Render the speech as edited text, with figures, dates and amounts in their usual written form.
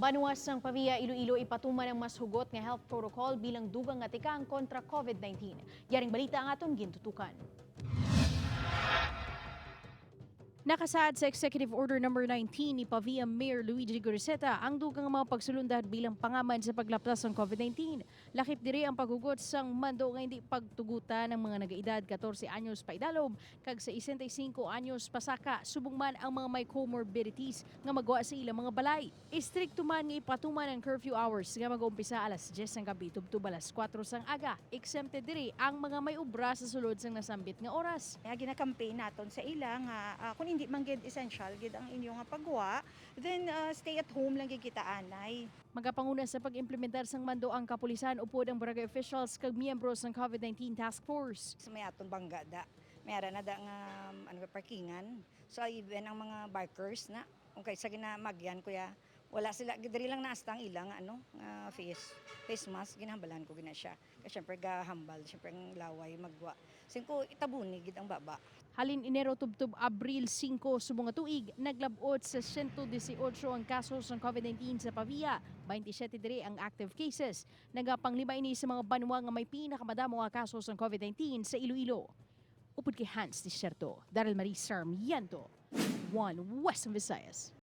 Banuas ng Pavia, Iloilo ipatuman ang mas hugot nga health protocol bilang dugang nga tikang kontra COVID-19. Yaring balita ang aton gintutukan. Nakasaad sa Executive Order No. 19 ni Pavia Mayor Luigi Goriseta ang dugang mga pagsulundad bilang pangaman sa paglaplas ng COVID-19. Lakip diri ang paghugot sang mando nga hindi pagtugutan ng mga nagaedad 14 anyos pa idalom kag sa 65 anyos pasaka subong man ang mga may comorbidities nga magwa sa ilang mga balay. Istrikto man nga ipatuman ang curfew hours nga mag-umpisa alas 10 ng gabi tubtub alas 4 sang aga. Exempted diri ang mga may obra sa sulod sang nasambit nga oras. Gina-campaign naton sa ilang kung hindi man gid essential gid ang inyong nga pagwa, then stay at home lang gid kita anay. Magapanguna sa pag-implementar sang mando ang kapulisan upod ang barangay officials kag miyembros ng COVID-19 task force. Sa may aton bangga da. Mayara na da nga parkingan. So even ang mga bikers na kung kaysa ginamagyan kuya wala sila gidri lang naastang ilang face mask ginhambalan ko gina siya. Kasi syempre gahambal, syempre ang laway magwa. Singko itabuni gid ang baba. Halin Enero tubtub Abril 5 subong nga tuig naglabot sa 118 ang kasos ng COVID-19 sa Pavia. 27 diri ang active cases. Nagapanglima ini sa mga banwa nga may pinakamadamo nga kasos ng COVID-19 sa Iloilo. Upod kay Hans Disyerto, Daryl Marie Sarmiento, One Western Visayas.